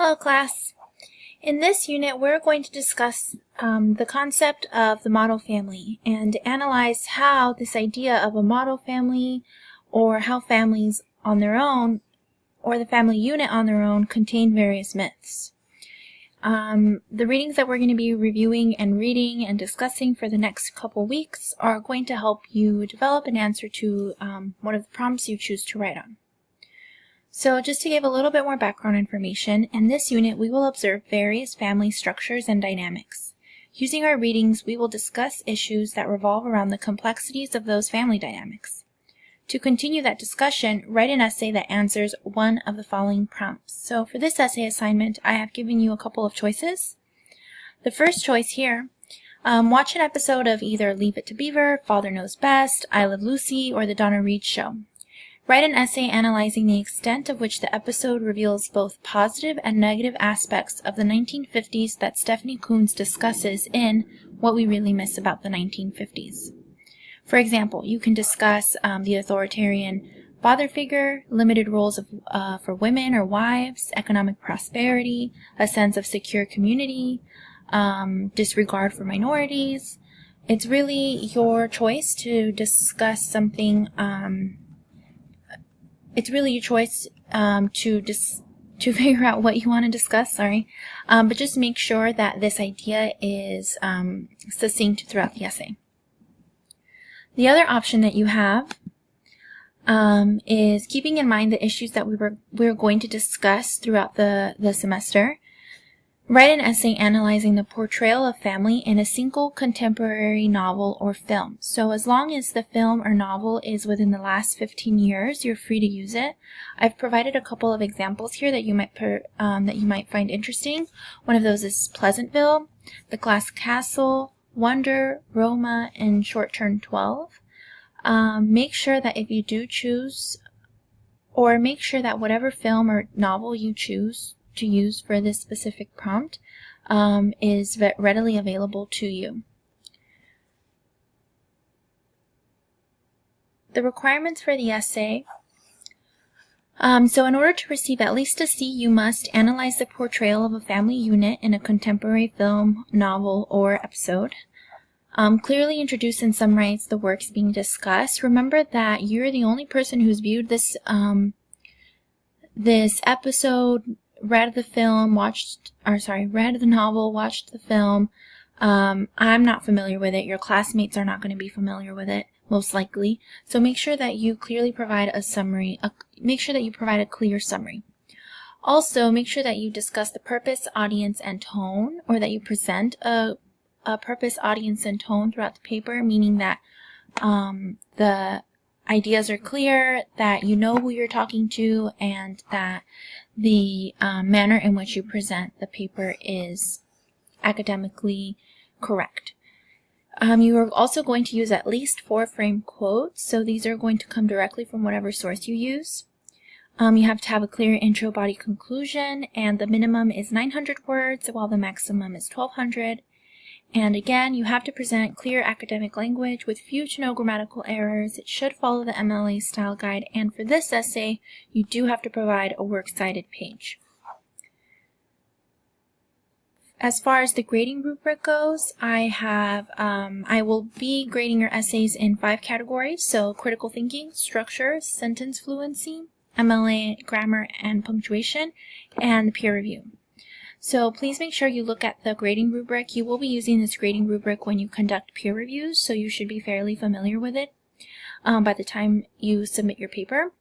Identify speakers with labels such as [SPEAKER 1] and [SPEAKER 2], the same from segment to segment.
[SPEAKER 1] Hello class. In this unit we're going to discuss the concept of the model family and analyze how this idea of a model family or how families on their own or the family unit on their own contain various myths. The readings that we're going to be reviewing and reading and discussing for the next couple weeks are going to help you develop an answer to one of the prompts you choose to write on. So just to give a little bit more background information, in this unit we will observe various family structures and dynamics. Using our readings, we will discuss issues that revolve around the complexities of those family dynamics. To continue that discussion, write an essay that answers one of the following prompts. So for this essay assignment, I have given you a couple of choices. The first choice here, watch an episode of either Leave It to Beaver, Father Knows Best, I Love Lucy, or The Donna Reed Show. Write an essay analyzing the extent of which the episode reveals both positive and negative aspects of the 1950s that Stephanie Coontz discusses in What We Really Miss About the 1950s. For example, you can discuss the authoritarian father figure, limited roles for women or wives, economic prosperity, a sense of secure community, disregard for minorities. It's really your choice to discuss something. It's really your choice to figure out what you want to discuss. But just make sure that this idea is succinct throughout the essay. The other option that you have is keeping in mind the issues that we're going to discuss throughout the semester. Write an essay analyzing the portrayal of family in a single contemporary novel or film. So as long as the film or novel is within the last 15 years, you're free to use it. I've provided a couple of examples here that you might find interesting. One of those is Pleasantville, The Glass Castle, Wonder, Roma, and Short Turn 12. Make sure that if you do choose, or make sure that whatever film or novel you choose to use for this specific prompt is readily available to you. The requirements for the essay. So in order to receive at least a C, you must analyze the portrayal of a family unit in a contemporary film, novel, or episode. Clearly introduce and summarize the works being discussed. Remember that you're the only person who's viewed this episode, read the novel, watched the film. I'm not familiar with it. Your classmates are not going to be familiar with it, most likely. So make sure that you clearly provide a summary. Make sure that you provide a clear summary. Also, make sure that you discuss the purpose, audience, and tone, or that you present a purpose, audience, and tone throughout the paper, meaning that the ideas are clear, that you know who you're talking to, and that the manner in which you present the paper is academically correct. You are also going to use at least 4 frame quotes, so these are going to come directly from whatever source you use. You have to have a clear intro, body, conclusion, and the minimum is 900 words, while the maximum is 1200. And again, you have to present clear academic language with few to no grammatical errors. It should follow the MLA style guide, and for this essay, you do have to provide a works cited page. As far as the grading rubric goes, I will be grading your essays in 5 categories, so critical thinking, structure, sentence fluency, MLA, grammar and punctuation, and peer review. So please make sure you look at the grading rubric. You will be using this grading rubric when you conduct peer reviews, so you should be fairly familiar with it by the time you submit your paper.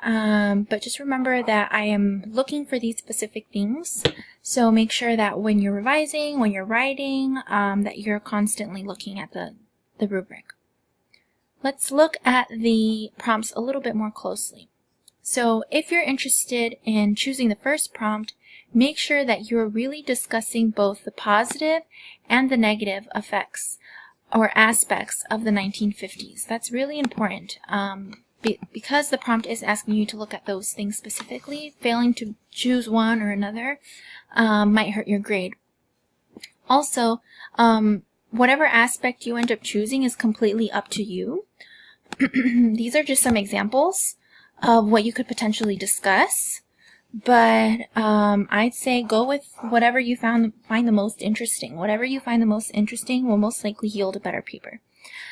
[SPEAKER 1] But just remember that I am looking for these specific things, so make sure that when you're revising, when you're writing, that you're constantly looking at the rubric. Let's look at the prompts a little bit more closely. So if you're interested in choosing the first prompt, make sure that you're really discussing both the positive and the negative effects or aspects of the 1950s. That's really important because the prompt is asking you to look at those things specifically. Failing to choose one or another might hurt your grade. Also, whatever aspect you end up choosing is completely up to you. These are just some examples of what you could potentially discuss. but I'd say go with whatever you find the most interesting. Whatever you find the most interesting will most likely yield a better paper.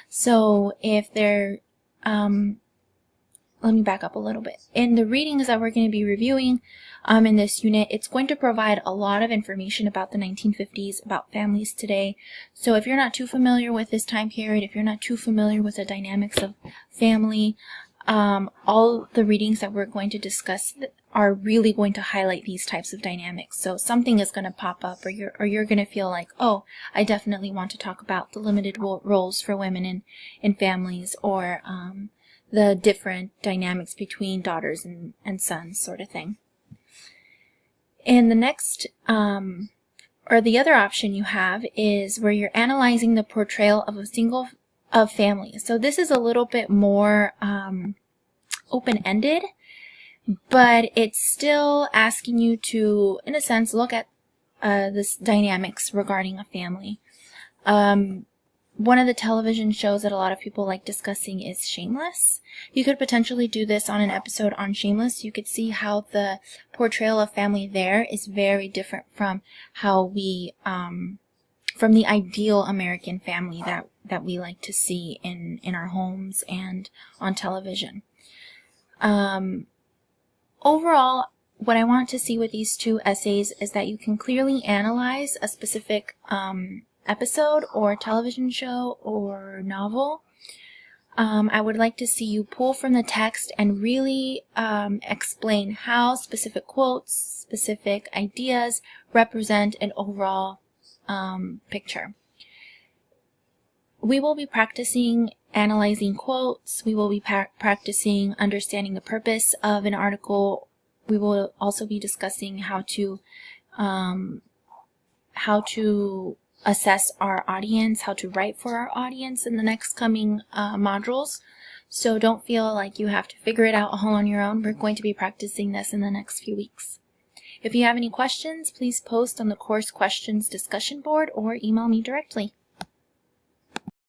[SPEAKER 1] So if they're, let me back up a little bit. In the readings that we're going to be reviewing in this unit, it's going to provide a lot of information about the 1950s, about families today. So if you're not too familiar with this time period, if you're not too familiar with the dynamics of family, all the readings that we're going to discuss are really going to highlight these types of dynamics. So something is going to pop up, or you're going to feel like, oh, I definitely want to talk about the limited roles for women in families, or the different dynamics between daughters and sons, sort of thing. And the next, or the other option you have is where you're analyzing the portrayal of families. So this is a little bit more open-ended, but it's still asking you to, in a sense, look at this dynamics regarding a family. One of the television shows that a lot of people like discussing is Shameless. You could potentially do this on an episode on Shameless. You could see how the portrayal of family there is very different from how we, from the ideal American family that we like to see in our homes and on television. Overall, what I want to see with these two essays is that you can clearly analyze a specific episode or television show or novel. I would like to see you pull from the text and really explain how specific quotes, specific ideas represent an overall picture. We will be practicing analyzing quotes. We will be practicing understanding the purpose of an article. We will also be discussing how to assess our audience, how to write for our audience in the next coming modules. So don't feel like you have to figure it out all on your own. We're going to be practicing this in the next few weeks. If you have any questions, please post on the course questions discussion board or email me directly.